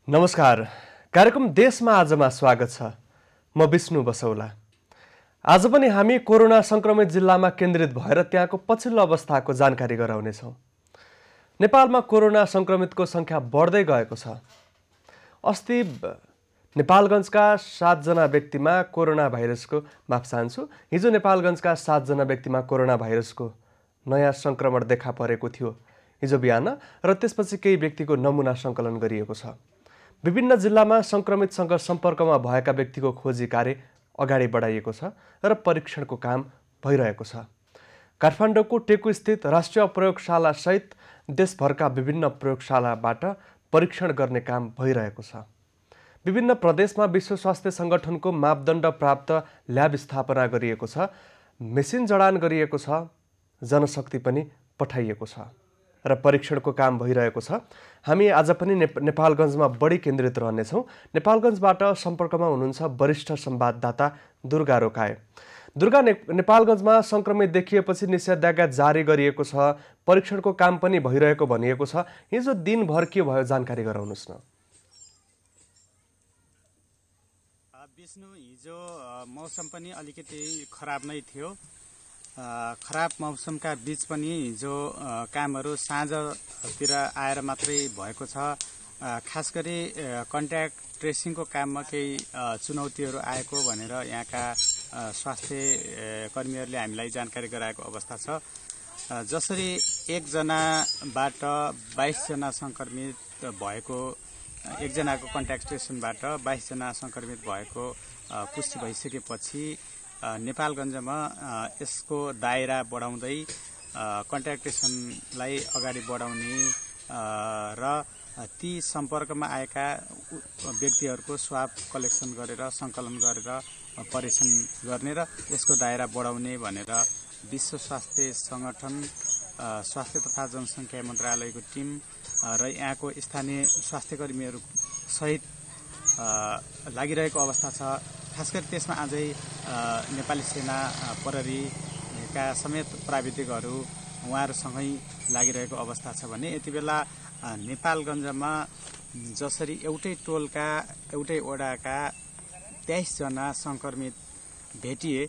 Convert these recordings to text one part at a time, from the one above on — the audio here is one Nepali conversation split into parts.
नमस्कार। कार्यक्रम देशमा आजमा स्वागत छ। म विष्णु बसौला। आज पनि हामी कोरोना संक्रमित जिल्लामा केन्द्रित भएर त्यहाँको पछिल्लो अवस्थाको जानकारी गराउनेछौँ। नेपालमा कोरोना संक्रमितको संख्या बढ्दै गएको छ। अस्ति नेपालगञ्जका 7 जना व्यक्तिमा कोरोना भाइरसको हिजो नेपालगञ्जका 7 जना व्यक्तिमा कोरोना भाइरसको नयाँ संक्रमण देखा परेको थियो हिजो बिहान, र त्यसपछि केही व्यक्तिको नमुना सङ्कलन गरिएको छ। विभिन्न जिल्लामा संक्रमितसँग सम्पर्कमा भएका व्यक्तिको खोजी कार्य अगाडि बढाइएको छ र परीक्षणको काम भइरहेको छ। काठमाडौँको टेकु स्थित राष्ट्रिय प्रयोगशाला सहित देशभरका विभिन्न प्रयोगशालाबाट परीक्षण गर्ने काम भइरहेको छ। विभिन्न प्रदेशमा विश्व स्वास्थ्य सङ्गठनको मापदण्ड प्राप्त ल्याब स्थापना गरिएको छ, मेसिन जडान गरिएको छ, जनशक्ति पनि पठाइएको छ र परीक्षणको काम भइरहेको छ। हामी आज पनि नेपालगञ्जमा बढी केन्द्रित रहनेछौँ। नेपालगञ्जबाट सम्पर्कमा हुनुहुन्छ वरिष्ठ संवाददाता दुर्गा रोकाए। दुर्गा, नेपालगञ्जमा संक्रमित देखिएपछि निषेधाज्ञा जारी गरिएको छ, परीक्षणको काम पनि भइरहेको भनिएको छ। हिजो दिनभर के भयो जानकारी गराउनुहोस् न। विष्णु, हिजो मौसम पनि अलिकति खराब नै थियो। खराब मौसमका बीच पनि हिजो कामहरू साँझतिर आएर मात्रै भएको छ। खास गरी कन्ट्याक्ट ट्रेसिङको काममा केही चुनौतीहरू आएको भनेर यहाँका स्वास्थ्य कर्मीहरूले हामीलाई जानकारी गराएको अवस्था छ। जसरी एकजनाबाट 22 जना सङ्क्रमित भएको, एकजनाको कन्ट्याक्ट ट्रेसनबाट 22 जना सङ्क्रमित भएको पुष्टि भइसकेपछि नेपालगञ्जमा यसको दायरा बढाउँदै कन्ट्याक्ट ट्रेसनलाई अगाडि बढाउने र ती सम्पर्कमा आएका व्यक्तिहरूको स्वाब कलेक्सन गरेर सङ्कलन गरेर परीक्षण गर्ने र यसको दायरा बढाउने भनेर विश्व स्वास्थ्य सङ्गठन, स्वास्थ्य तथा जनसङ्ख्या मन्त्रालयको टिम र यहाँको स्थानीय स्वास्थ्य कर्मीहरू सहित लागिरहेको अवस्था छ। खास गरी त्यसमा अझै नेपाली सेना, प्रहरीका समेत प्राविधिकहरू उहाँहरूसँगै लागिरहेको अवस्था छ भने यति बेला नेपालगञ्जमा जसरी एउटै टोलका, एउटै वडाका 23 जना सङ्क्रमित भेटिए,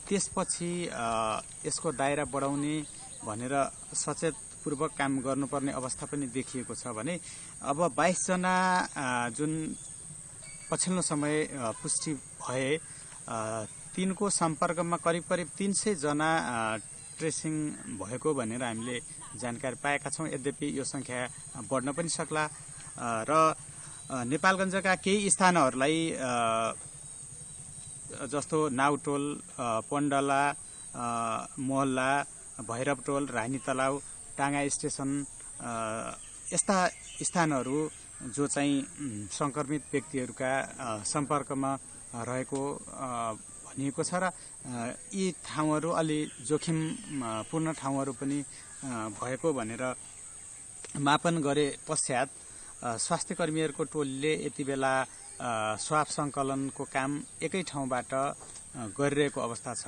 त्यसपछि यसको दायरा बढाउने भनेर सचेतपूर्वक काम गर्नुपर्ने अवस्था पनि देखिएको छ भने अब 22 जना जुन पछिल्लो समय पुष्टि भए, तिनको सम्पर्कमा करिब 300 जना ट्रेसिङ भएको भनेर हामीले जानकारी पाएका छौँ। यद्यपि यो सङ्ख्या बढ्न पनि सक्ला र नेपालगञ्जका केही स्थानहरूलाई जस्तो नाउटोल, पण्डला, मोहल्ला, भैरवटोल, रानी तलाउ, टाङ्गा स्टेसन यस्ता स्थानहरू जो चाहिँ सङ्क्रमित व्यक्तिहरूका सम्पर्कमा रहेको भनिएको छ र यी ठाउँहरू अलि जोखिमपूर्ण ठाउँहरू पनि भएको भनेर मापन गरे पश्चात स्वास्थ्य कर्मीहरूको टोलीले यति बेला स्वाब सङ्कलनको काम एकै ठाउँबाट गरिरहेको अवस्था छ।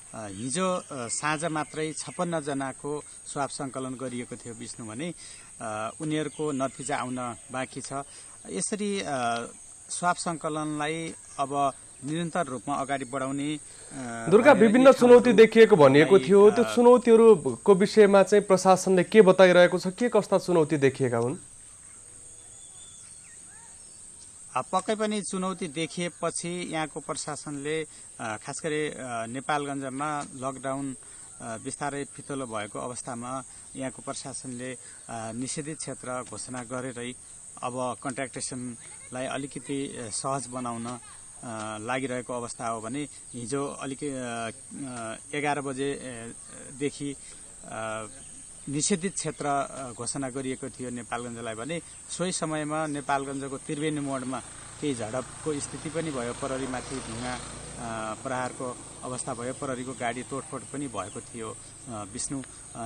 हिजो साँझ मात्रै 56 जनाको स्वाब सङ्कलन गरिएको थियो विष्णु भने उनीहरूको नतिजा आउन बाँकी छ। यसरी स्वाब सङ्कलनलाई अब निरन्तर रूपमा अगाडि बढाउने दुर्गा, विभिन्न चुनौती देखिएको भनिएको थियो। त्यो चुनौतीहरूको विषयमा चाहिँ प्रशासनले के बताइरहेको छ? के कस्ता चुनौती देखिएका हुन्? पक्कै पनि चुनौती देखिएपछि यहाँको प्रशासनले खास गरी नेपालगञ्जमा लकडाउन बिस्तारै फितलो भएको अवस्थामा यहाँको प्रशासनले निषेधित क्षेत्र घोषणा गरेरै अब कन्ट्याक्टेसनलाई अलिकति सहज बनाउन लागिरहेको अवस्था हो भने हिजो अलिकति 11 बजेदेखि निषेधित क्षेत्र घोषणा गरिएको थियो नेपालगञ्जलाई भने सोही समयमा नेपालगञ्जको त्रिवेणी मोडमा केही झडपको स्थिति पनि भयो। प्रहरीमाथि ढुङ्गा प्रहारको अवस्था भयो, प्रहरीको गाडी तोडफोड पनि भएको थियो विष्णु।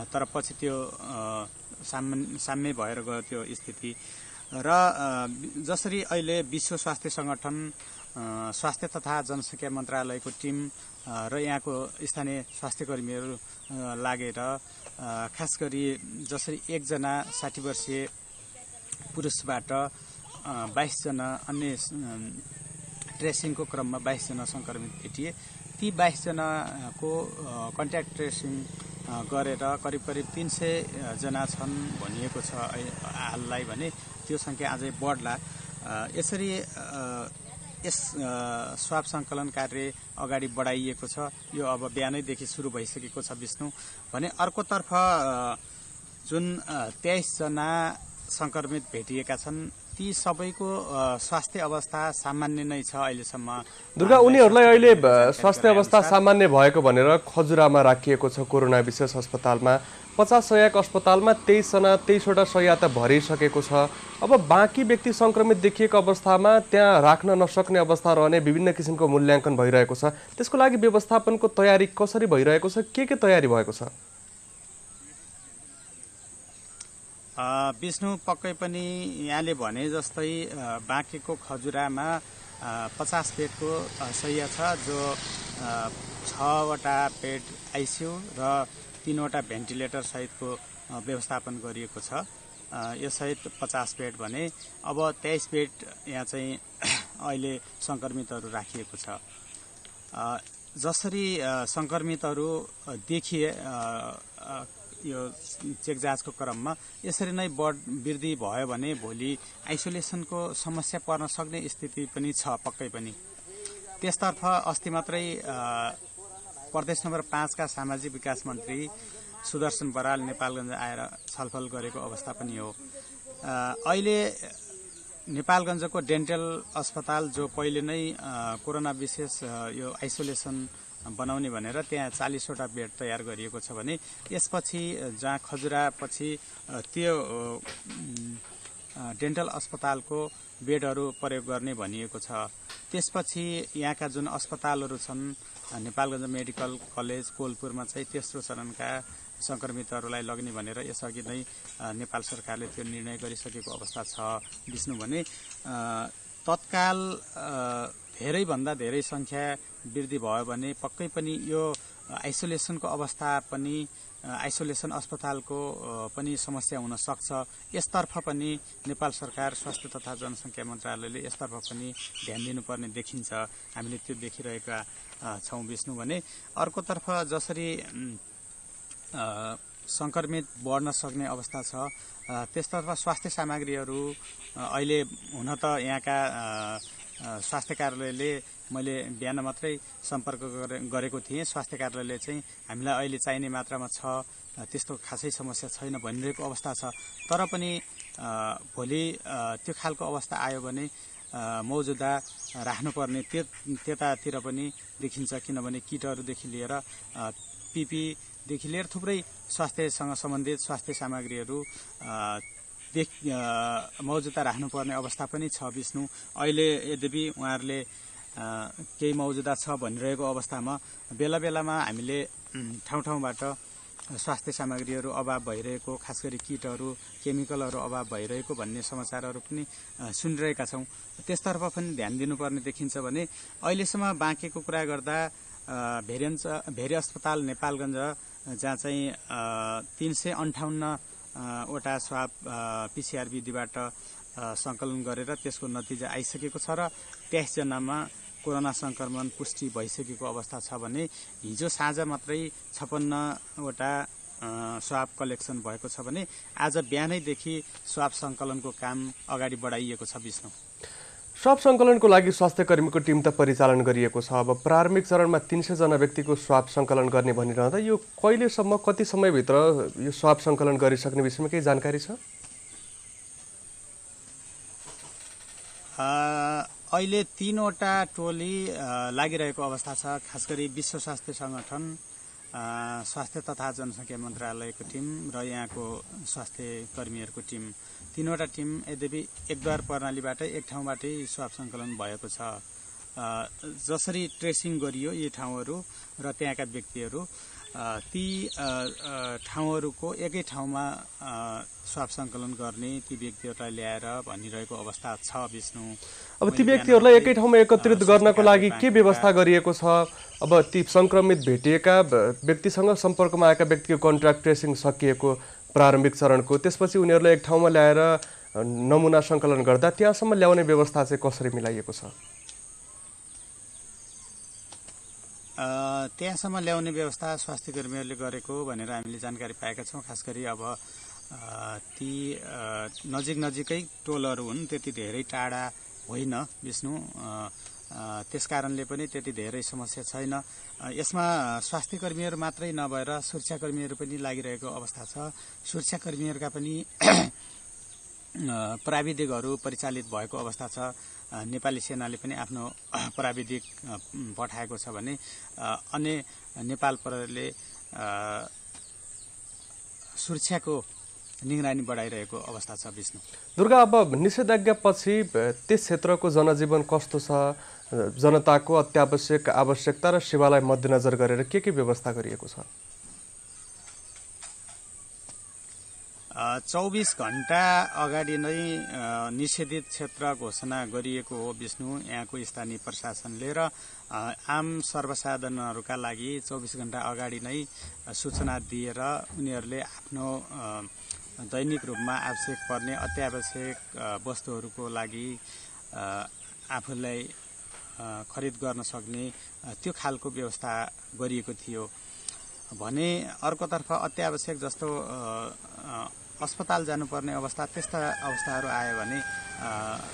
तर पछि त्यो साम्य भएर गयो त्यो स्थिति। र जसरी अहिले विश्व स्वास्थ्य सङ्गठन, स्वास्थ्य तथा जनसङ्ख्या मन्त्रालयको टिम र यहाँको स्थानीय स्वास्थ्य कर्मीहरू लागेर खास गरी जसरी एकजना 60 वर्षीय पुरुषबाट 22 जना अन्य ट्रेसिङको क्रममा 22 जना संक्रमित भेटिए। ती 22 जनाको कन्ट्याक्ट ट्रेसिङ गरेर करिब 300 जना छन् भनिएको छ हाललाई भने त्यो संख्या अझै बढ्ला। यसरी यस स्वाब सङ्कलन कार्य अगाडि बढाइएको छ। यो अब बिहानैदेखि सुरु भइसकेको छ विष्णु भने। अर्कोतर्फ जुन 23 जना संक्रमित भेटिएका छन् ती सबैको स्वास्थ्य अवस्था सामान्य नै छ अहिलेसम्म। दुर्गा, उनीहरूलाई अहिले स्वास्थ्य अवस्था सामान्य भएको भनेर खजुरामा राखिएको छ कोरोना विशेष अस्पतालमा। 50 शय्याको अस्पतालमा 23 जना 23वटा शय्या त भरिसकेको छ। अब बाँकी व्यक्ति संक्रमित देखिएको अवस्थामा त्यहाँ राख्न नसक्ने अवस्था रहने विभिन्न किसिमको मूल्याङ्कन भइरहेको छ। त्यसको लागि व्यवस्थापनको तयारी कसरी भइरहेको छ? के तयारी भएको छ? विष्णु, पक्कै पनि यहाँले भने जस्तै बाँकेको खजुरामा 50 बेडको शय्या छ, जो 6वटा बेड आइसियु र 3वटा भेन्टिलेटर सहितको व्यवस्थापन गरिएको छ। यससहित 50 बेड भने अब 23 बेड यहाँ चाहिँ अहिले संक्रमितहरू राखिएको छ। जसरी संक्रमितहरू देखिए यो चेक जाँचको क्रममा यसरी नै वृद्धि भयो भने भोलि आइसोलेसनको समस्या पर्न सक्ने स्थिति पनि छ पक्कै पनि। त्यसतर्फ अस्ति मात्रै प्रदेश नम्बर 5 का सामाजिक विकास मन्त्री सुदर्शन बराल नेपालगञ्ज आएर छलफल गरेको अवस्था पनि हो। अहिले नेपालगञ्जको डेन्टल अस्पताल जो पहिले नै कोरोना विशेष यो आइसोलेसन बनाउने भनेर त्यहाँ 40वटा बेड तयार गरिएको छ भने यसपछि जहाँ खजुरा पछि त्यो डेन्टल अस्पतालको बेडहरू प्रयोग गर्ने भनिएको छ। त्यसपछि यहाँका जुन अस्पतालहरू छन् नेपालगञ्ज मेडिकल कलेज कोलपुरमा चाहिँ तेस्रो चरणका संक्रमितहरूलाई लग्ने भनेर यसअघि नै नेपाल सरकारले त्यो निर्णय गरिसकेको अवस्था छ विष्णु भने। तत्काल धेरैभन्दा धेरै संख्या वृद्धि भयो भने पक्कै पनि यो आइसोलेसनको अवस्था पनि आइसोलेसन अस्पतालको पनि समस्या हुन सक्छ। यसतर्फ पनि नेपाल सरकार स्वास्थ्य तथा जनसङ्ख्या मन्त्रालयले यसतर्फ पनि ध्यान दिनुपर्ने देखिन्छ। हामीले त्यो देखिरहेका छौँ विष्णु भने। अर्कोतर्फ जसरी संक्रमित बढ्न सक्ने अवस्था छ त्यसतर्फ स्वास्थ्य सामग्रीहरू अहिले हुन त यहाँका स्वास्थ्य कार्यालयले मैले बिहान मात्रै सम्पर्क गरेको थिएँ। स्वास्थ्य कार्यालयले चाहिँ हामीलाई अहिले चाहिने मात्रामा छ, त्यस्तो खासै समस्या छैन भनिरहेको अवस्था छ। तर पनि भोलि त्यो खालको अवस्था आयो भने मौजुदा राख्नुपर्ने त्यतातिर पनि देखिन्छ। किनभने किटहरूदेखि लिएर पिपीदेखि लिएर थुप्रै स्वास्थ्यसँग सम्बन्धित स्वास्थ्य सामग्रीहरू मौजुदा राख्नुपर्ने अवस्था पनि छ विष्णु। अहिले यद्यपि उहाँहरूले केही मौजुदा छ भनिरहेको अवस्थामा बेला बेलामा हामीले ठाउँ ठाउँबाट स्वास्थ्य सामग्रीहरू अभाव भइरहेको, खास गरी किटहरू केमिकलहरू अभाव भइरहेको भन्ने समाचारहरू पनि सुनिरहेका छौँ। त्यसतर्फ पनि ध्यान दिनुपर्ने देखिन्छ भने अहिलेसम्म बाँकेको कुरा गर्दा भेरी अस्पताल नेपालगञ्ज जहाँ चाहिँ 358 वटा स्वाब पीसीआर विधिबाट सङ्कलन गरेर त्यसको नतिजा आइसकेको छ र 23 जनामा कोरोना संक्रमण पुष्टि भइसकेको अवस्था छ भने हिजो साँझ मात्रै 56 वटा स्वाब कलेक्सन भएको छ भने आज बिहानैदेखि स्वाब सङ्कलनको काम अगाडि बढाइएको छ विष्णु। स्वाब सङ्कलनको लागि स्वास्थ्य कर्मीको टिम त परिचालन गरिएको छ। अब प्रारम्भिक चरणमा 300 जना व्यक्तिको स्वाब सङ्कलन गर्ने भनिरहँदा यो कहिलेसम्म कति समयभित्र यो स्वाब सङ्कलन गरिसक्ने विषयमा केही जानकारी छ? अहिले 3वटा टोली लागिरहेको अवस्था छ। खास गरी विश्व स्वास्थ्य सङ्गठन, स्वास्थ्य तथा जनसङ्ख्या मन्त्रालयको टिम र यहाँको स्वास्थ्य कर्मीहरूको टिम, 3वटा टिम यद्यपि एकद्वार प्रणालीबाटै एक ठाउँबाटै स्वाब सङ्कलन भएको छ। जसरी ट्रेसिङ गरियो यी ठाउँहरू र त्यहाँका व्यक्तिहरू ती ठाउँहरूको एकै ठाउँमा स्वाब सङ्कलन गर्ने ती व्यक्तिहरूलाई ल्याएर भनिरहेको अवस्था छ विष्णु। अब ती व्यक्तिहरूलाई एकै ठाउँमा एकत्रित गर्नको लागि के व्यवस्था गरिएको छ? अब ती संक्रमित भेटिएका व्यक्तिसँग सम्पर्कमा आएका व्यक्तिको कन्ट्याक्ट ट्रेसिङ सकिएको प्रारम्भिक चरणको, त्यसपछि उनीहरूलाई एक ठाउँमा ल्याएर नमुना सङ्कलन गर्दा त्यहाँसम्म ल्याउने व्यवस्था चाहिँ कसरी मिलाइएको छ? त्यहाँसम्म ल्याउने व्यवस्था स्वास्थ्य कर्मीहरूले गरेको भनेर हामीले जानकारी पाएका छौँ। खास गरी अब ती नजिकै टोलहरू हुन्, त्यति धेरै टाढा होइन विष्णु, त्यस कारणले पनि त्यति धेरै समस्या छैन। यसमा स्वास्थ्य कर्मीहरू मात्रै नभएर सुरक्षाकर्मीहरू पनि लागिरहेको अवस्था छ। सुरक्षाकर्मीहरूका पनि प्राविधिकहरू परिचालित भएको अवस्था छ। नेपाली सेनाले पनि आफ्नो प्राविधिक पठाएको छ भने अन्य नेपाल प्रहरीले सुरक्षाको निगरानी बढाइरहेको अवस्था छ विष्णु। दुर्गा, अब निषेधाज्ञापछि त्यस क्षेत्रको जनजीवन कस्तो छ? जनताको अत्यावश्यक आवश्यकता र सेवालाई मध्यनजर गरेर के व्यवस्था गरिएको छ? 24 घण्टा अगाडि नै निषेधित क्षेत्र घोषणा गरिएको हो विष्णु। यहाँको स्थानीय प्रशासनले र आम सर्वसाधारणहरूका लागि 24 घण्टा अगाडि नै सूचना दिएर उनीहरूले आफ्नो दैनिक रूपमा आवश्यक पर्ने अत्यावश्यक वस्तुहरूको लागि आफूलाई खरिद गर्न सक्ने त्यो खालको व्यवस्था गरिएको थियो भने अर्कोतर्फ अत्यावश्यक जस्तो अस्पताल जानुपर्ने अवस्था, त्यस्ता अवस्थाहरू आयो भने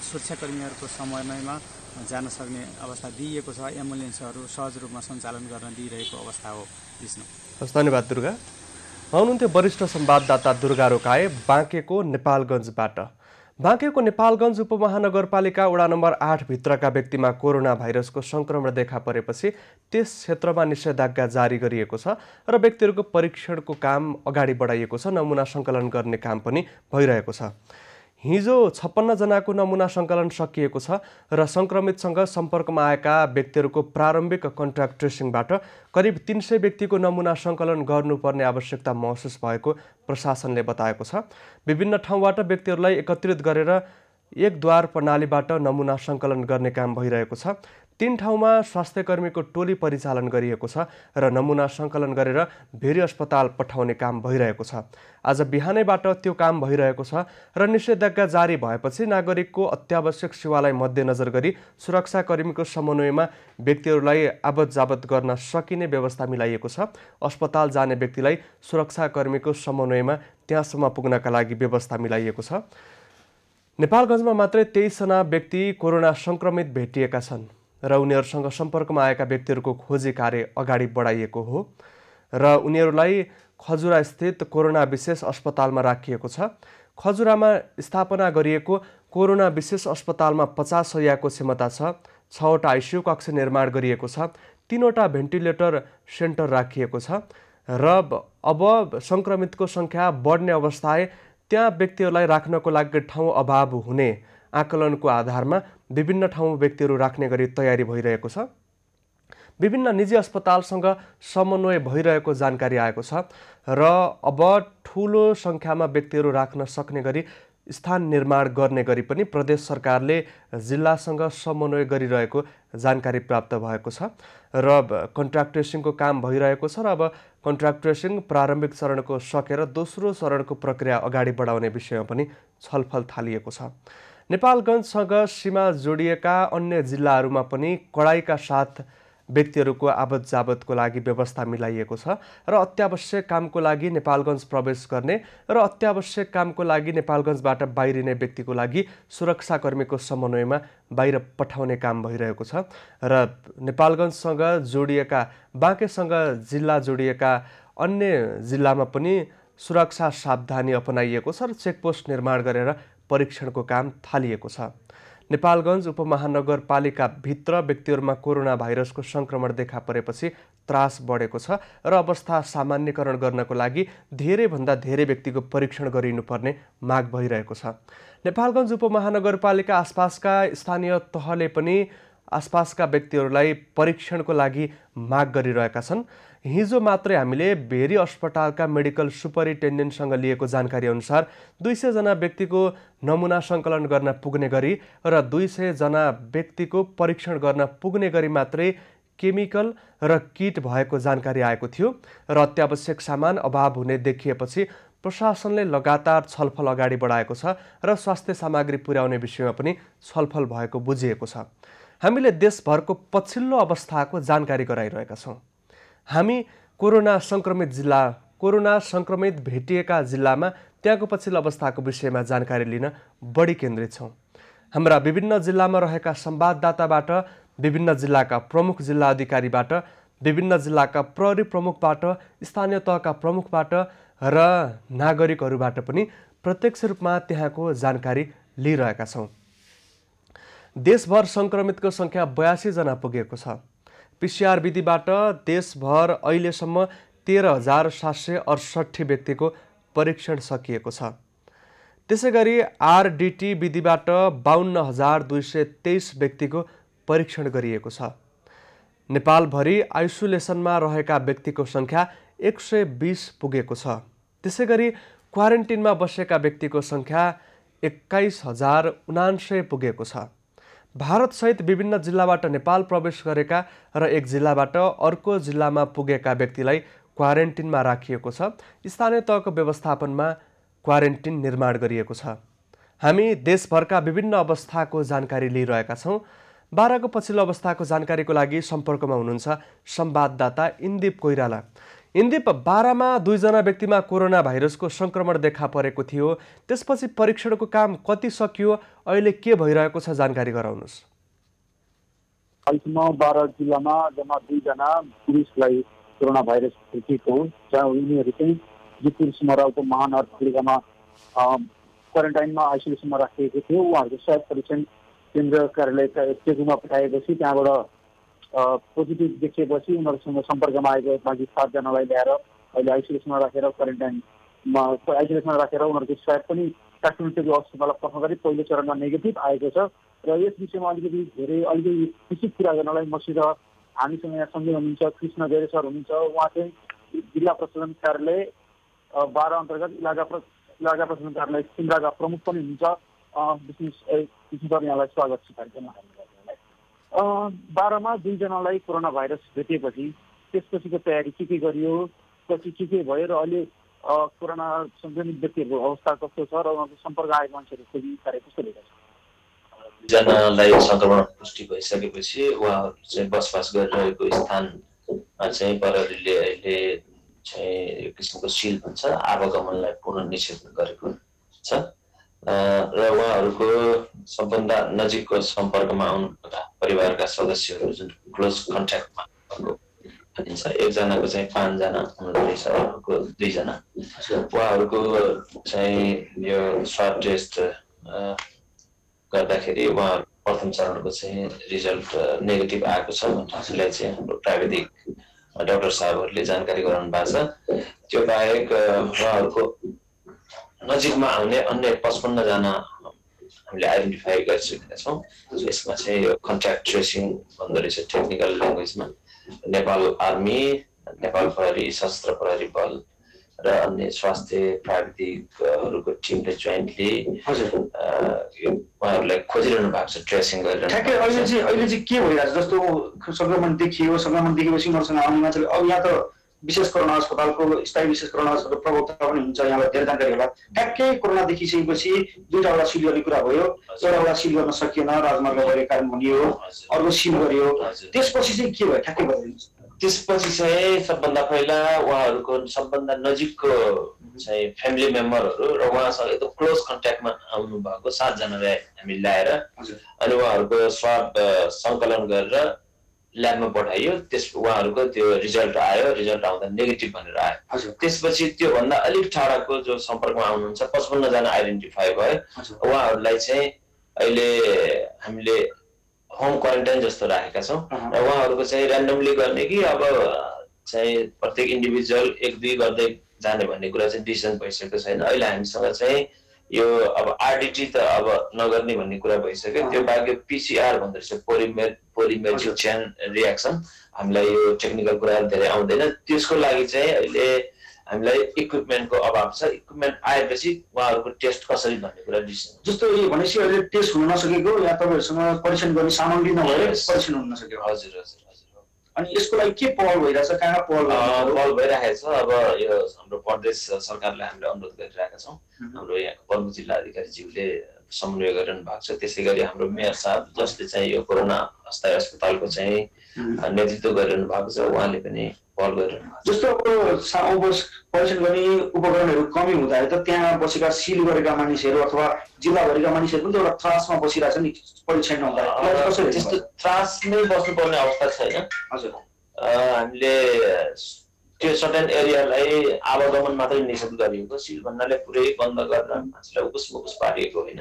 सुरक्षाकर्मीहरूको समन्वयमा जान सक्ने अवस्था दिइएको छ। एम्बुलेन्सहरू सहज रूपमा सञ्चालन गर्न दिइरहेको अवस्था हो विष्णु। हस्, धन्यवाद दुर्गा। हुनुहुन्थ्यो वरिष्ठ संवाददाता दुर्गा रोकाए बाँकेको नेपालगञ्जबाट। बाँकेको नेपालगञ्ज उपमहानगरपालिका वडा नम्बर 8 भित्रका व्यक्तिमा कोरोना भाइरसको संक्रमण देखा परेपछि त्यस क्षेत्रमा निषेधाज्ञा जारी गरिएको छ र व्यक्तिहरूको परीक्षणको काम अगाडि बढाइएको छ। नमुना सङ्कलन गर्ने काम पनि भइरहेको छ। हिजो 56 जनाको नमुना सङ्कलन सकिएको छ र संक्रमितसँग सम्पर्कमा आएका व्यक्तिहरूको प्रारम्भिक कन्ट्याक्ट ट्रेसिङबाट करिब 300 व्यक्तिको नमुना सङ्कलन गर्नुपर्ने आवश्यकता महसुस भएको प्रशासनले बताएको छ। विभिन्न ठाउँबाट व्यक्तिहरूलाई एकत्रित गरेर एक द्वार प्रणालीबाट नमुना सङ्कलन गर्ने काम भइरहेको छ। 3 ठाउँमा स्वास्थ्यकर्मीको टोली परिचालन गरिएको छ र नमुना सङ्कलन गरेर भेरी अस्पताल पठाउने काम भइरहेको छ। आज बिहानैबाट त्यो काम भइरहेको छ र निषेधाज्ञा जारी भएपछि नागरिकको अत्यावश्यक सेवालाई मध्यनजर गरी सुरक्षाकर्मीको समन्वयमा व्यक्तिहरूलाई आवत जावत गर्न सकिने व्यवस्था मिलाइएको छ। अस्पताल जाने व्यक्तिलाई सुरक्षाकर्मीको समन्वयमा त्यहाँसम्म पुग्नका लागि व्यवस्था मिलाइएको छ। नेपालगञ्जमा मात्रै 23 जना व्यक्ति कोरोना सङ्क्रमित भेटिएका छन् र उनीहरूसँग सम्पर्कमा आएका व्यक्तिहरूको खोजी कार्य अगाडि बढाइएको हो र उनीहरूलाई खजुरा स्थित कोरोना विशेष अस्पतालमा राखिएको छ। खजुरामा स्थापना गरिएको कोरोना विशेष अस्पतालमा 50 शय्याको क्षमता छ। 6वटा आइसियु कक्ष निर्माण गरिएको छ। 3वटा भेन्टिलेटर सेन्टर राखिएको छ र अब सङ्क्रमितको सङ्ख्या बढ्ने अवस्था आए त्यहाँ व्यक्तिहरूलाई राख्नको लागि ठाउँ अभाव हुने आकलनको आधारमा विभिन्न ठाउँ व्यक्तिहरू राख्ने गरी तयारी भइरहेको छ। विभिन्न निजी अस्पतालसँग समन्वय भइरहेको जानकारी आएको छ र अब ठुलो सङ्ख्यामा व्यक्तिहरू राख्न सक्ने गरी स्थान निर्माण गर्ने गरी पनि प्रदेश सरकारले जिल्लासँग समन्वय गरिरहेको जानकारी प्राप्त भएको छ र कन्ट्याक्ट ट्रेसिङको काम भइरहेको छ र अब कन्ट्याक्ट ट्रेसिङ प्रारम्भिक चरणको सकेर दोस्रो चरणको प्रक्रिया अगाडि बढाउने विषयमा पनि छलफल थालिएको छ। नेपालगञ्जसँग सीमा जोडिएका अन्य जिल्लाहरूमा पनि कडाइका साथ व्यक्तिहरूको आवत जावतको लागि व्यवस्था मिलाइएको छ र अत्यावश्यक कामको लागि नेपालगञ्ज प्रवेश गर्ने र अत्यावश्यक कामको लागि नेपालगञ्जबाट बाहिरिने व्यक्तिको लागि सुरक्षाकर्मीको समन्वयमा बाहिर पठाउने काम भइरहेको छ र नेपालगञ्जसँग जोडिएका बाँकेसँग जिल्ला जोडिएका अन्य जिल्लामा पनि सुरक्षा सावधानी अपनाइएको छ र चेकपोस्ट निर्माण गरेर परीक्षणको काम थालिएको छ। नेपालगञ्ज उपमहानगरपालिका भित्र व्यक्तिहरूमा कोरोना भाइरसको संक्रमण देखा परेपछि त्रास बढेको छ र अवस्था सामान्यकरण गर्नको लागि धेरैभन्दा धेरै व्यक्तिको परीक्षण गरिनुपर्ने माग भइरहेको छ। नेपालगञ्ज उपमहानगरपालिका आसपासका स्थानीय तहले पनि आसपासका व्यक्तिहरूलाई परीक्षणको लागि माग गरिरहेका छन्। हिजो मात्रै हामीले भेरी अस्पतालका मेडिकल सुपरिन्टेन्डेन्टसँग लिएको जानकारी अनुसार 200 जना व्यक्तिको नमुना सङ्कलन गर्न पुग्ने गरी र 200 जना व्यक्तिको परीक्षण गर्न पुग्ने गरी मात्रै केमिकल र किट भएको जानकारी आएको थियो र अत्यावश्यक सामान अभाव हुने देखिएपछि प्रशासनले लगातार छलफल अगाडि बढाएको छ र स्वास्थ्य सामग्री पुर्याउने विषयमा पनि छलफल भएको बुझिएको छ। हामीले देशभरको पछिल्लो अवस्थाको जानकारी गराइरहेका छौँ। हामी कोरोना संक्रमित भेटिएका जिल्लामा त्यहाँको पछिल्लो अवस्थाको विषयमा जानकारी लिन बढी केन्द्रित छौँ। हाम्रा विभिन्न जिल्लामा रहेका संवाददाताबाट, विभिन्न जिल्लाका प्रमुख जिल्ला अधिकारीबाट, विभिन्न जिल्लाका प्रहरी प्रमुखबाट, स्थानीय तहका प्रमुखबाट र नागरिकहरूबाट पनि प्रत्यक्ष रूपमा त्यहाँको जानकारी लिइरहेका छौँ। देशभर सङ्क्रमितको सङ्ख्या 82 जना पुगेको छ। PCR विधिबाट देशभर अहिलेसम्म 13,768 व्यक्तिको परीक्षण सकिएको छ। त्यसैगरी RDT विधिबाट 52,223 व्यक्तिको परीक्षण गरिएको छ। नेपालभरि आइसोलेसनमा रहेका व्यक्तिको सङ्ख्या 120 पुगेको छ। त्यसैगरी क्वारेन्टिनमा बसेका व्यक्तिको सङ्ख्या 21,079 पुगेको छ। भारतसहित विभिन्न जिल्लाबाट नेपाल प्रवेश गरेका र एक जिल्लाबाट अर्को जिल्लामा पुगेका व्यक्तिलाई क्वारेन्टिनमा राखिएको छ। स्थानीय तहको व्यवस्थापनमा क्वारेन्टिन निर्माण गरिएको छ। हामी देशभरका विभिन्न अवस्थाको जानकारी लिइरहेका छौँ। बाराको पछिल्लो अवस्थाको जानकारीको लागि सम्पर्कमा हुनुहुन्छ संवाददाता इन्दीप कोइराला। इन्दीप, बारामा 2 जना व्यक्तिमा कोरोना भाइरसको सङ्क्रमण देखा परेको थियो, त्यसपछि परीक्षणको काम कति सकियो, अहिले के भइरहेको छ, जानकारी गराउनुहोस्। अहिलेसम्म बारा जिल्लामा जम्मा 2 जना पुरुषलाई कोरोना भाइरस भेटिएको हो, जहाँ उनीहरू चाहिँ जितपुर सिमराउको महानगरपालिकामा क्वारेन्टाइनमा आइसोलेसनमा राखिएको थियो। उहाँहरूको स्वाब परीक्षण केन्द्र कार्यालयका चेकुमा पठाएपछि त्यहाँबाट पोजिटिभ देखिएपछि उनीहरूसँग सम्पर्कमा आएको बाँकी 7 जनालाई ल्याएर अहिले आइसोलेसनमा राखेर उनीहरूको स्वाब पनि काठमाडौँको अस्पतालमा पठाउन गरी पहिलो चरणमा नेगेटिभ आएको छ। र यस विषयमा अलिकति खुसी कुरा गर्नलाई मसित हामीसँग यहाँ सँगै हुनुहुन्छ कृष्ण गेरे सर हुनुहुन्छ। उहाँ चाहिँ जिल्ला प्रशासन कार्यालय बारा अन्तर्गत इलाका प्रशासन कार्यालय सिमराका प्रमुख पनि हुनुहुन्छ। कृष्ण सर, यहाँलाई स्वागत छ कार्यक्रममा। बारामा 2 जनालाई कोरोना भाइरस भेटिएपछि त्यसपछिको तयारी के गरियो, पछि के भयो र अहिले कोरोना सङ्क्रमित व्यक्तिहरूको अवस्था कस्तो छ र उहाँको सम्पर्क आएको मान्छेहरू खोजी कार्य कस्तो भइरहेको छ? जनालाई सङ्क्रमण पुष्टि भइसकेपछि उहाँहरू चाहिँ बसोबास गरिरहेको स्थानमा चाहिँ प्रहरीले अहिले चाहिँ एक किसिमको सिल भन्छ आवागमनलाई पूर्ण निषेध गरेको छ र उहाँहरूको सबभन्दा नजिकको सम्पर्कमा आउनुभएका परिवारका सदस्यहरू जुन क्लोज कन्ट्याक्टमा भनिन्छ, एकजनाको चाहिँ 5 जना हुनुहुँदैछ, अर्को 2 जना। उहाँहरूको चाहिँ यो स्वाब टेस्ट गर्दाखेरि उहाँहरू प्रथम चरणको चाहिँ रिजल्ट नेगेटिभ आएको छ भन्नेलाई चाहिँ हाम्रो प्राविधिक डाक्टर साहबहरूले जानकारी गराउनु भएको छ। त्यो बाहेक उहाँहरूको नजिकमा आउने अन्य 55 जना हामीले आइडेन्टिफाई गरिसकेका छौँ। यसमा चाहिँ यो कन्ट्याक्ट ट्रेसिङ भन्दो रहेछ टेक्निकल ल्याङ्ग्वेजमा। नेपाल आर्मी, नेपाल प्रहरी, सशस्त्र प्रहरी बल र अन्य स्वास्थ्य प्राविधिकहरूको टिमले जोइन्टली उहाँहरूलाई खोजिरहनु भएको छ, ट्रेसिङ गरेर। ठ्याक्कै अहिले चाहिँ के भइरहेछ? जस्तो सङ्क्रमण देखेपछि उनीहरूसँग आउने मान्छेले अब यहाँ त विशेष कोरोना अस्पतालको स्थायी विशेष कोरोना अस्पतालको प्रवक्ता पनि हुन्छ, यहाँलाई धेरै जानकारी होला। ठ्याक्कै कोरोना देखिसकेपछि 2वटा सिल गर्ने कुरा भयो, एउटावटा सिल गर्न सकिएन, राजमार्ग भएको कारण भनियो, अर्को सिल गरियो, त्यसपछि चाहिँ के भयो ठ्याक्कै बताइदिनुहोस्। त्यसपछि चाहिँ सबभन्दा पहिला उहाँहरूको सबभन्दा नजिकको चाहिँ फ्यामिली मेम्बरहरू र उहाँसँग एकदम क्लोज कन्ट्याक्टमा आउनु भएको 7 जनालाई हामी ल्याएर अनि उहाँहरूको स्वाब सङ्कलन गरेर ल्याबमा पठाइयो। उहाँहरूको त्यो रिजल्ट आयो, रिजल्ट आउँदा नेगेटिभ भनेर आयो। त्यसपछि त्योभन्दा अलिक टाढाको जो सम्पर्कमा आउनुहुन्छ 55 जना आइडेन्टिफाई भए। उहाँहरूलाई चाहिँ अहिले हामीले होम क्वारेन्टाइन जस्तो राखेका छौँ र उहाँहरूको चाहिँ ऱ्यान्डमली गर्ने कि अब चाहिँ प्रत्येक इन्डिभिजुअल 1-2 गर्दै जाने भन्ने कुरा चाहिँ डिसिजन भइसकेको छैन। अहिले हामीसँग चाहिँ यो अब RDT त अब नगर्ने भन्ने कुरा भइसक्यो। त्यो बाहेक PCR भन्दो रहेछ पोलिमेरिक चेन रियाक्सन, हामीलाई यो टेक्निकल कुराहरू धेरै आउँदैन। त्यसको लागि चाहिँ अहिले हामीलाई इक्विपमेन्टको अभाव छ। इक्विपमेन्ट आएपछि उहाँहरूको टेस्ट कसरी भन्ने कुरा डिसिजन। जस्तो यो भनेपछि अहिले टेस्ट हुन नसकेको या तपाईँहरूसँग परीक्षण गर्ने सामग्री नभएर परीक्षण हुन नसक्यो। हजुर। अनि यसको लागि के पहल भइरहेछ, कहाँ पहल पहल भइरहेको छ। अब यो हाम्रो प्रदेश सरकारलाई हामीले अनुरोध गरिरहेका छौँ। हाम्रो यहाँको प्रमुख जिल्ला अधिकारीज्यूले समन्वय गरिरहनु भएको छ। त्यसै गरी हाम्रो मेयर साहब जसले चाहिँ यो कोरोना अस्थायी अस्पतालको चाहिँ नेतृत्व गरिरहनु भएको छ, उहाँले पनि पहल गरिरहनु भएको छ। जस्तो अब परीक्षण गर्ने उपकरणहरू कमी हुँदाखेरि त त्यहाँ बसेका सिल गरेका मानिसहरू अथवा जिल्लाभरिका मानिसहरू पनि त एउटा त्रासमा बसिरहेछ नि परीक्षण नहुँदाखेरि। त्यस्तो त्रास नै बस्नुपर्ने अवस्था छैन। हजुर, हामीले त्यो सर्टेन एरियालाई आवागमन मात्रै निषेध गरिएको, सिल भन्नाले पुरै बन्द गरेर मान्छेलाई उकुस मुकुस पारिएको होइन।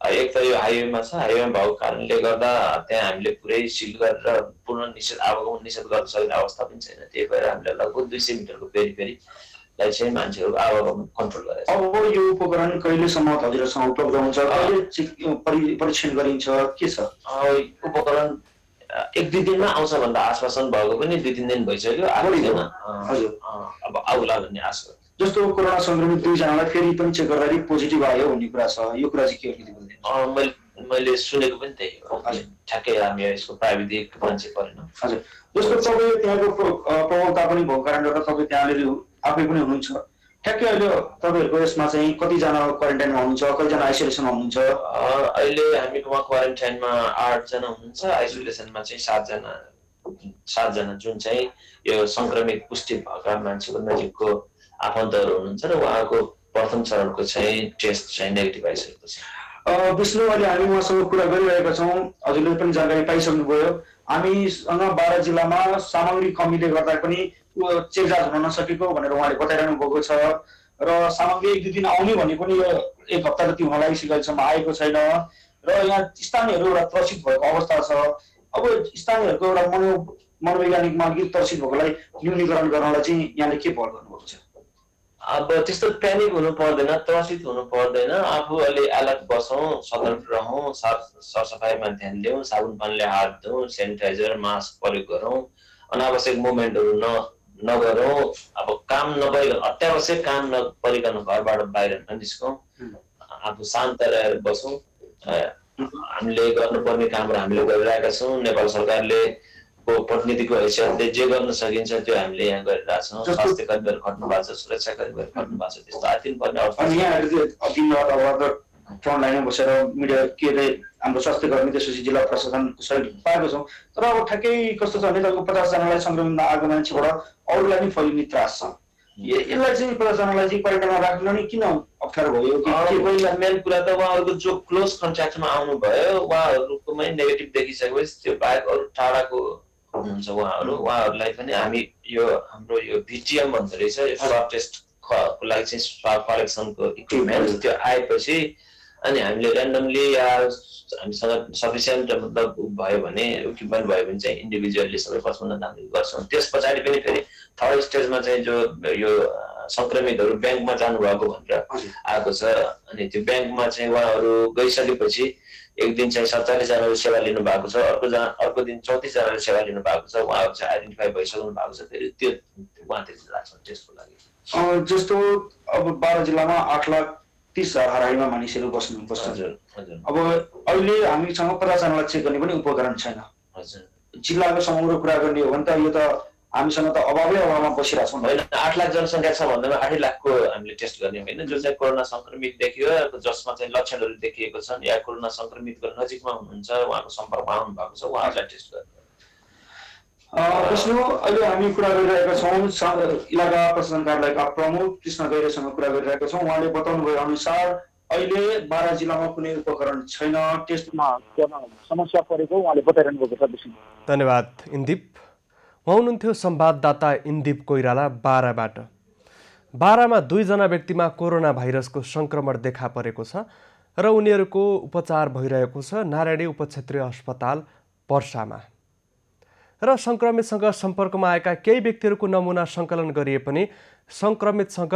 एक त यो हाइवेमा छ, हाइवेमा भएको कारणले गर्दा त्यहाँ हामीले पुरै सिल गरेर पूर्ण निषेध आवागमन निषेध गर्न सक्ने अवस्था पनि छैन। त्यही भएर हामीले लगभग 200 मिटरको पेरिफेरीलाई चाहिँ मान्छेहरूको आवागमन कन्ट्रोल गरेको छ। अब यो उपकरण कहिलेसम्म हजुरसँग उपलब्ध हुन्छ, कहिले परीक्षण गरिन्छ, के छ? उपकरण 1-2 दिनमा आउँछ भन्दा आश्वासन भएको पनि 2-3 दिन भइसक्यो। हजुर, अब आउला भन्ने आशा। जस्तो कोरोना संक्रमित 2 जनालाई फेरि पनि चेक गर्दाखेरि पोजिटिभ आयो भन्ने कुरा छ, यो कुरा चाहिँ के हो? मैले सुनेको पनि त्यही हो। ठ्याक्कै हामी यसको प्राविधिक मान्छे परेन। हजुर, जस्तो तपाईँ त्यहाँको प्रभावता पनि भएको कारणले गर्दा तपाईँ त्यहाँले आफै पनि हुनुहुन्छ, ठ्याक्कै अहिले तपाईँहरूको यसमा चाहिँ कतिजना क्वारेन्टाइनमा हुनुहुन्छ, कतिजना आइसोलेसनमा हुनुहुन्छ? अहिले हामीकोमा क्वारेन्टाइनमा 8 जना हुनुहुन्छ, आइसोलेसनमा चाहिँ 7 जना जुन चाहिँ यो संक्रमित पुष्टि भएका मान्छेको नजिकको आफन्तहरू हुनुहुन्छ र उहाँको प्रथम चरणको चाहिँ टेस्ट चाहिँ नेगेटिभ आइसकेको छ। विष्णु, अहिले हामी उहाँसँग कुरा गरिरहेका छौँ, हजुरले पनि जानकारी पाइसक्नुभयो। हामीसँग 12 जिल्लामा सामग्री कमीले गर्दा पनि चेकजाँच हुन नसकेको भनेर उहाँले बताइरहनु भएको छ र सामग्री 1-2 दिन आउने भने पनि यो 1 हप्ता जति हुन लागिसक्यो, अहिलेसम्म आएको छैन र यहाँ स्थानीयहरू एउटा त्रसित भएको अवस्था छ। अब स्थानीयहरूको एउटा मनोवैज्ञानिकमा अलिकति त्रसित भएकोलाई न्यूनीकरण गर्नलाई चाहिँ यहाँले के पहल गर्नुभएको छ? अब त्यस्तो प्यानिक हुनु पर्दैन, त्रसित हुनु पर्दैन। आफू अलि अलर्ट बसौँ, सतर्क रहौँ, सरसफाइमा ध्यान दिउँ, साबुन पानीले हात धौँ, सेनिटाइजर मास्क प्रयोग गरौँ, अनावश्यक मुभमेन्टहरू नगरौँ। अब काम नपरिकन, अत्यावश्यक काम नपरिकन घरबाट बाहिर ननिस्कौँ, आफू शान्त रहेर बसौँ। हामीले गर्नुपर्ने कामहरू हामीले गरिरहेका छौँ। नेपाल सरकारले प्रतिनिधिको हैसियतले जे गर्न सकिन्छ त्यो हामीले यहाँ गरिरहेछौँ। स्वास्थ्य कर्मीहरू खट्नु भएको छ, सुरक्षा कर्मीहरू खट्नु भएको छ, त्यस्तो आदिन पर्ने अवस्था। अनि यहाँहरू दिनरात अब फ्रन्ट लाइनमा बसेर मिडिया के अरे हाम्रो स्वास्थ्य कर्मी त्यसपछि जिल्ला प्रशासनको सहयोग पाएको छौँ। तर अब ठ्याक्कै कस्तो छ भने तपाईँको 50 जनालाई संक्रमण आएको मान्छेबाट अरूलाई पनि फैलिने त्रास छ। यसलाई चाहिँ 50 जनालाई चाहिँ क्वारेन्टाइनमा राख्नु नि किन अप्ठ्यारो भयो? पहिला मेन कुरा त उहाँहरूको जो क्लोज कन्ट्याक्टमा आउनुभयो उहाँहरूकोमै नेगेटिभ देखिसकेपछि त्यो बाहेक अरू टाढाको हुनुहुन्छ उहाँहरूलाई पनि हामी यो हाम्रो यो भिटिएम भन्दो रहेछ, यो स्वाब टेस्टको लागि चाहिँ स्वाब कलेक्सनको इक्विपमेन्ट त्यो आएपछि अनि हामीले ऱ्यान्डमली या हामीसँग सफिसियन्ट मतलब भयो भने इक्विपमेन्ट भयो भने चाहिँ इन्डिभिजुअली सबै पछ्याउन दामी गर्छौँ। त्यस पछाडि पनि फेरि थर्ड स्टेजमा चाहिँ जो यो संक्रमितहरू ब्याङ्कमा जानुभएको भनेर आएको छ। अनि त्यो ब्याङ्कमा चाहिँ उहाँहरू गइसकेपछि एक दिन चाहिँ 47 जनाले सेवा लिनु भएको छ, अर्को दिन 34 जनाले सेवा लिनु भएको छ। उहाँहरू चाहिँ आइडेन्टिफाई भइसक्नु भएको छ। फेरि त्यो उहाँतिर लाग्छ टेस्टको लागि। जस्तो अब 12 जिल्लामा 8,30,000 हाराहारीमा मानिसहरू बस्नुहुन्छ। अब अहिले हामीसँग 50 जनालाई चेक गर्ने पनि उपकरण छैन। जिल्लाको समग्र कुरा गर्ने हो भने त यो त हामीसँग त अभावमा बसिरहेछौँ। होइन, 8 लाख जनसङ्ख्या छ भन्दैमा 8 लाखको हामीले टेस्ट गर्ने होइन। जो चाहिँ कोरोना संक्रमित देखियो, जसमा चाहिँ लक्षणहरू देखिएको छन् या कोरोना संक्रमितको नजिकमा हुनुहुन्छ, उहाँको सम्पर्कमा आउनु भएको छ, उहाँहरूलाई टेस्ट गर्ने। विष्णु, अहिले हामी कुरा गरिरहेका छौँ इलाका प्रशासन कार्यालयका प्रमुख कृष्ण गैरेसँग कुरा गरिरहेका छौँ। उहाँले बताउनु भए अनुसार अहिले 12 जिल्लामा कुनै उपकरण छैन, टेस्टमा समस्या परेको उहाँले बताइरहनु भएको छ। विष्णु, धन्यवाद इन्दिप। उहाँ हुनुहुन्थ्यो संवाददाता इन्दिप कोइराला 12बाट। 12मा 2 जना व्यक्तिमा कोरोना भाइरसको संक्रमण देखा परेको छ र उनीहरूको उपचार भइरहेको छ नारायणी उपक्षेत्रीय अस्पताल पर्सामा। र संक्रमितसँग सम्पर्कमा आएका केही व्यक्तिहरूको नमुना सङ्कलन गरिए पनि संक्रमितसँग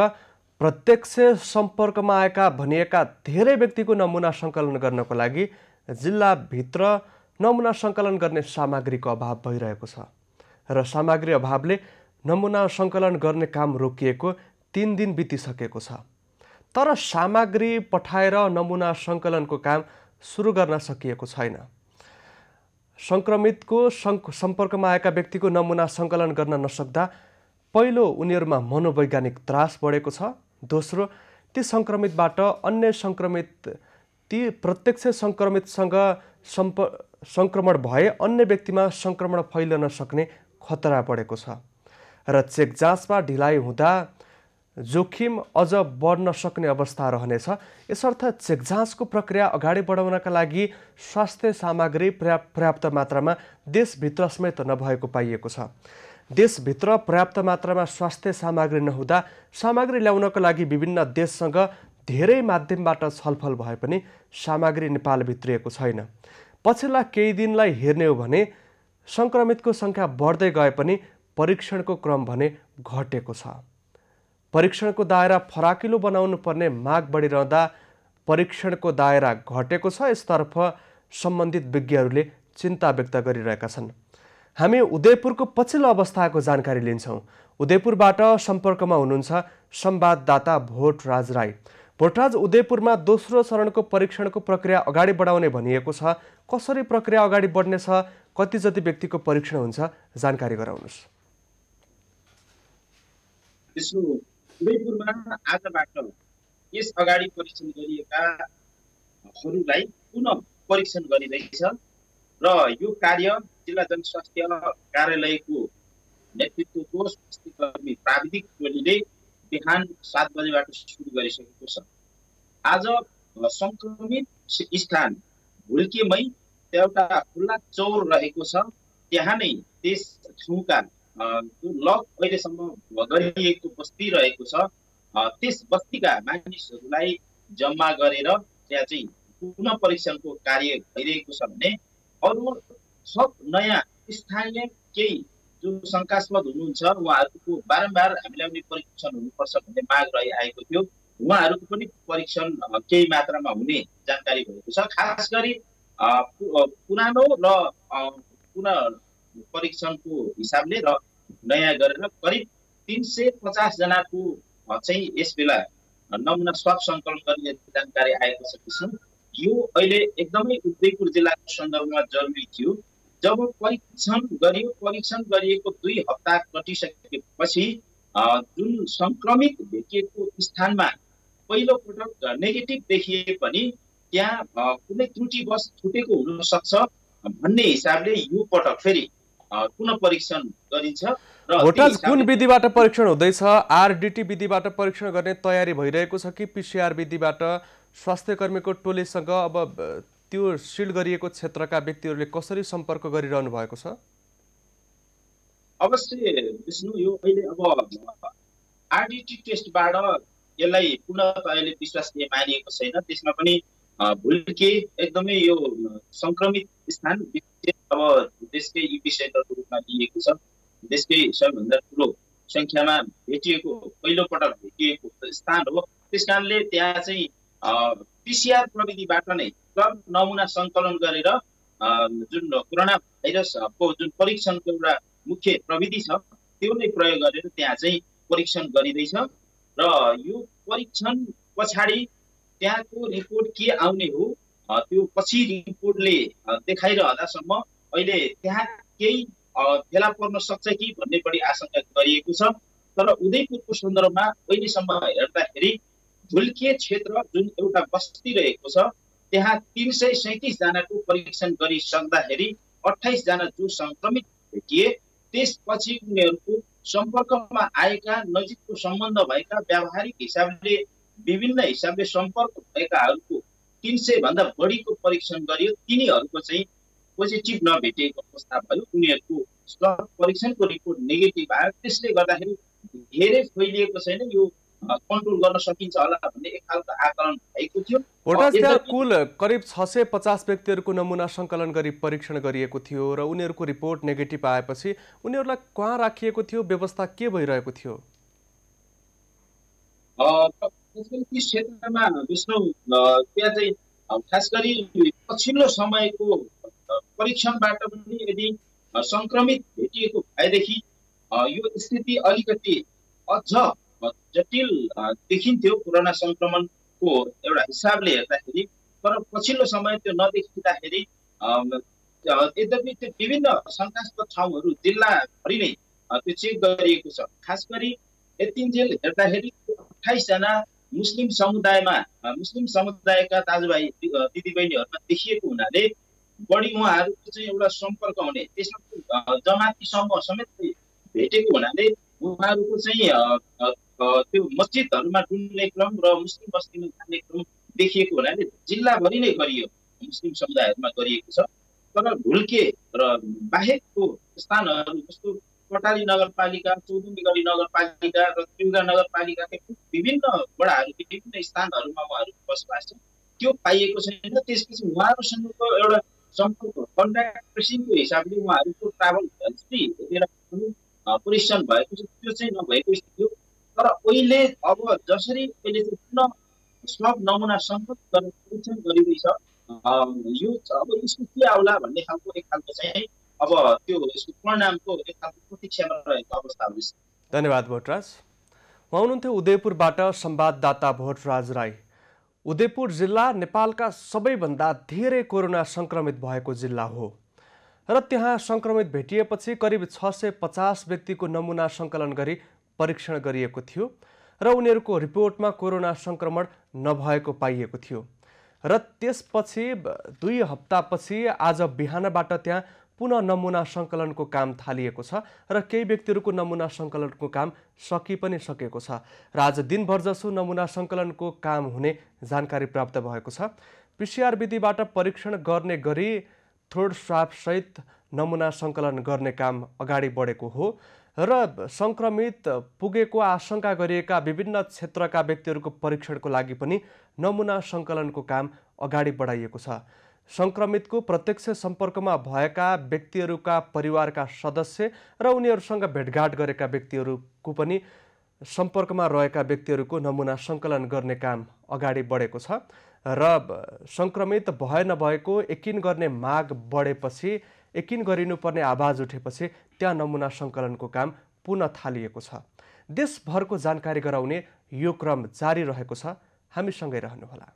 प्रत्यक्ष सम्पर्कमा आएका भनिएका धेरै व्यक्तिको नमुना सङ्कलन गर्नको लागि जिल्लाभित्र नमुना सङ्कलन गर्ने सामग्रीको अभाव भइरहेको छ र सामग्री अभावले नमुना सङ्कलन गर्ने काम रोकिएको 3 दिन बितिसकेको छ। तर सामग्री पठाएर नमुना सङ्कलनको काम सुरु गर्न सकिएको छैन। सङ्क्रमितको सम्पर्कमा आएका व्यक्तिको नमुना सङ्कलन गर्न नसक्दा पहिलो उनीहरूमा मनोवैज्ञानिक त्रास बढेको छ। दोस्रो, ती सङ्क्रमितबाट अन्य सङ्क्रमित ती प्रत्यक्ष सङ्क्रमितसँग सङ्क्रमण भए अन्य व्यक्तिमा सङ्क्रमण फैलन सक्ने खतरा बढेको छ र चेक जाँचमा ढिलाइ हुँदा जोखिम अझ बढ्न सक्ने अवस्था रहनेछ। यसर्थ चेक जाँचको प्रक्रिया अगाडि बढाउनका लागि स्वास्थ्य सामग्री पर्याप्त मात्रामा देशभित्र समेत नभएको पाइएको छ। देशभित्र पर्याप्त मात्रामा स्वास्थ्य सामग्री नहुँदा सामग्री ल्याउनको लागि विभिन्न देशसँग धेरै माध्यमबाट छलफल भए पनि सामग्री नेपाल भित्रिएको छैन। पछिल्ला केही दिनलाई हेर्ने हो भने सङ्क्रमितको सङ्ख्या बढ्दै गए पनि परीक्षणको क्रम भने घटेको छ। परीक्षणको दायरा फराकिलो बनाउनु पर्ने माग बढिरहँदा परीक्षणको दायरा घटेको छ। यसतर्फ सम्बन्धित विज्ञहरूले चिन्ता व्यक्त गरिरहेका छन्। हामी उदयपुरको पछिल्लो अवस्थाको जानकारी लिन्छौँ। उदयपुरबाट सम्पर्कमा हुनुहुन्छ संवाददाता भोटराज राई। भोटराज, उदयपुरमा दोस्रो चरणको परीक्षणको प्रक्रिया अगाडि बढाउने भनिएको छ। कसरी प्रक्रिया अगाडि बढ्नेछ? कति जति व्यक्तिको परीक्षण हुन्छ? जानकारी गराउनुहोस्। उदयपुरमा आजबाट यस अगाडि परीक्षण गरिएकाहरूलाई पुनः परीक्षण गरिँदैछ र यो कार्य जिल्ला जनस्वास्थ्य कार्यालयको नेतृत्वको स्वास्थ्यकर्मी प्राविधिक टोलीले बिहान 7 बजेबाट सुरु गरिसकेको छ। आज सङ्क्रमित स्थान भुल्केमै एउटा खुल्ला चौर रहेको छ। त्यहाँ नै त्यस ठाउँका लक अहिलेसम्म गरिएको बस्ती रहेको छ। त्यस बस्तीका मानिसहरूलाई जम्मा गरेर त्यहाँ चाहिँ पुनः परीक्षणको कार्य भइरहेको छ भने अरू सब नयाँ स्थानीय केही जो शङ्कास्पद हुनुहुन्छ उहाँहरूको बारम्बार हामीलाई पनि परीक्षण हुनुपर्छ भन्ने माग रहिआएको थियो। उहाँहरूको पनि परीक्षण केही मात्रामा हुने जानकारी भएको छ। खास गरी पुरानो र पुनः परीक्षणको हिसाबले र नयाँ गरेर करिब 350 जनाको चाहिँ यस बेला नमुना स्वाब सङ्कलन गर्ने जानकारी आएको छ। यो अहिले एकदमै उदयपुर जिल्लाको सन्दर्भमा जरुरी थियो। जब परीक्षण गरिएको 2 हप्ता कटिसकेपछि जुन सङ्क्रमित भेटिएको स्थानमा पहिलो पटक नेगेटिभ देखिए पनि त्यहाँ कुनै त्रुटिवश छुटेको हुन सक्छ भन्ने हिसाबले यो पटक फेरि पुनः परीक्षण गरिन्छ। भोटराज, कुन विधिबाट परीक्षण हुँदैछ? आरडिटी विधिबाट परीक्षण गर्ने तयारी भइरहेको छ कि पिसिआर विधिबाट? स्वास्थ्यकर्मीको टोलीसँग अब त्यो सिल गरिएको क्षेत्रका व्यक्तिहरूले कसरी सम्पर्क गरिरहनु भएको छ? अवश्य विष्णु, यो अहिले अब आरडिटी टेस्टबाट यसलाई पुनः अहिले विश्वसनीय मानिएको छैन। त्यसमा पनि भुल्के एकदमै यो सङ्क्रमित स्थान अब देशकै इपिसेन्टरको रूपमा लिएको छ। देशकै सबैभन्दा ठुलो सङ्ख्यामा भेटिएको पहिलो पटक भेटिएको स्थान हो। त्यस कारणले त्यहाँ चाहिँ पिसिआर प्रविधिबाट नै नमुना सङ्कलन गरेर जुन कोरोना भाइरसको जुन परीक्षणको एउटा मुख्य प्रविधि छ त्यो नै प्रयोग गरेर त्यहाँ चाहिँ परीक्षण गरिँदैछ र यो परीक्षण पछाडि त्यहाँको रिपोर्ट के आउने हो त्यो पछि रिपोर्टले देखाइरहँदासम्म अहिले त्यहाँ केही फेला पर्न सक्छ कि भन्ने बढी आशंका गरिएको छ। तर उदयपुरको सन्दर्भमा अहिलेसम्म हेर्दाखेरि भुल्के क्षेत्र जुन एउटा बस्ती रहेको छ त्यहाँ 337 जनाको परीक्षण गरिसक्दाखेरि 28 जना जो सङ्क्रमित भेटिए त्यसपछि उनीहरूको सम्पर्कमा आएका नजिकको सम्बन्ध भएका व्यावहारिक हिसाबले विभिन्न हिसाबले सम्पर्क भएकाहरूको 300 भन्दा बढीको परीक्षण गरियो। तिनीहरूको चाहिँ पोजिटिभ नभेटिएको अवस्था भयो। उनीहरूको स्वाब परीक्षणको रिपोर्ट नेगेटिभ आयो। त्यसले गर्दाखेरि धेरै फैलिएको छैन, यो कन्ट्रोल गर्न सकिन्छ होला भन्ने एक खालको आकलन भएको थियो। त्यहाँ कुल करिब 650 व्यक्तिहरूको नमुना सङ्कलन गरी परीक्षण गरिएको थियो र उनीहरूको रिपोर्ट नेगेटिभ आएपछि उनीहरूलाई कहाँ राखिएको थियो? व्यवस्था के भइरहेको थियो? त्यस क्षेत्रमा विष्णु त्यहाँ चाहिँ खास गरी पछिल्लो समयको परीक्षणबाट पनि यदि सङ्क्रमित भेटिएको भएदेखि यो स्थिति अलिकति अझ जटिल देखिन्थ्यो कोरोना सङ्क्रमणको एउटा हिसाबले हेर्दाखेरि। तर पछिल्लो समय त्यो नदेखिँदाखेरि यद्यपि त्यो विभिन्न शङ्कास्पद ठाउँहरू जिल्लाभरि नै त्यो चेक गरिएको छ। खास गरी यतिन्जेल हेर्दाखेरि 28 जना मुस्लिम समुदायका दाजुभाइ दिदीबहिनीहरूमा देखिएको हुनाले बढी उहाँहरूको चाहिँ एउटा सम्पर्क हुने, त्यसमा जमाती समूह समेत भेटेको हुनाले उहाँहरूको चाहिँ त्यो मस्जिदहरूमा डुल्ने क्रम र मुस्लिम बस्तीमा जाने क्रम देखिएको हुनाले जिल्लाभरि नै गरियो, मुस्लिम समुदायहरूमा गरिएको छ। तर ढुल्के र बाहेकको स्थानहरू जस्तो कटाली नगरपालिका, चौधुरीगढी नगरपालिका र त्रियुगा नगरपालिकाका विभिन्न वडाहरू, विभिन्न स्थानहरूमा उहाँहरूको बसोबास छ, त्यो पाइएको छैन। त्यसपछि उहाँहरूसँगको एउटा सम्पर्क कन्ट्याक्ट ट्रेसिङको हिसाबले उहाँहरूको ट्राभल हिस्ट्री हेरेर परीक्षण भएको छ, त्यो चाहिँ नभएको स्थिति हो। तर अहिले अब जसरी अहिले चाहिँ पुनः स्वाब नमुना सङ्कलन गरेर परीक्षण गरिँदैछ, यो अब यसको के आउला भन्ने खालको एक खालको चाहिँ अब त्यो यसको परिणामको एक खालको प्रतीक्षामा रहेको अवस्था हुन्छ। धन्यवाद भोटराज। उहाँ हुनुहुन्थ्यो उदयपुरबाट संवाददाता भोटराज राई। उदयपुर जिल्ला नेपालका सबैभन्दा धेरै कोरोना सङ्क्रमित भएको जिल्ला हो र त्यहाँ सङ्क्रमित भेटिएपछि करिब 650 व्यक्तिको नमुना सङ्कलन गरी परीक्षण गरिएको थियो र उनीहरूको रिपोर्टमा कोरोना सङ्क्रमण नभएको पाइएको थियो र त्यसपछि 2 हप्तापछि आज बिहानबाट त्यहाँ पुनः नमुना सङ्कलनको काम थालिएको छ र केही व्यक्तिहरूको नमुना सङ्कलनको काम सकि पनि सकेको छ र आज दिनभर जसो नमुना सङ्कलनको काम हुने जानकारी प्राप्त भएको छ। PCR विधिबाट परीक्षण गर्ने गरी थ्रोट स्वाब सहित नमुना सङ्कलन गर्ने काम अगाडि बढेको हो र सङ्क्रमित पुगेको आशंका गरिएका विभिन्न क्षेत्रका व्यक्तिहरूको परीक्षणको लागि पनि नमुना सङ्कलनको काम अगाडि बढाइएको छ। सङ्क्रमितको प्रत्यक्ष सम्पर्कमा भएका व्यक्तिहरूका परिवारका सदस्य र उनीहरूसँग भेटघाट गरेका व्यक्तिहरूको पनि सम्पर्कमा रहेका व्यक्तिहरूको नमुना सङ्कलन गर्ने काम अगाडि बढेको छ र सङ्क्रमित भए नभएको यकिन गर्ने माग बढेपछि, यकिन गरिनुपर्ने आवाज उठेपछि त्यहाँ नमुना सङ्कलनको काम पुनः थालिएको छ। देशभरको जानकारी गराउने यो क्रम जारी रहेको छ। हामीसँगै रहनुहोला।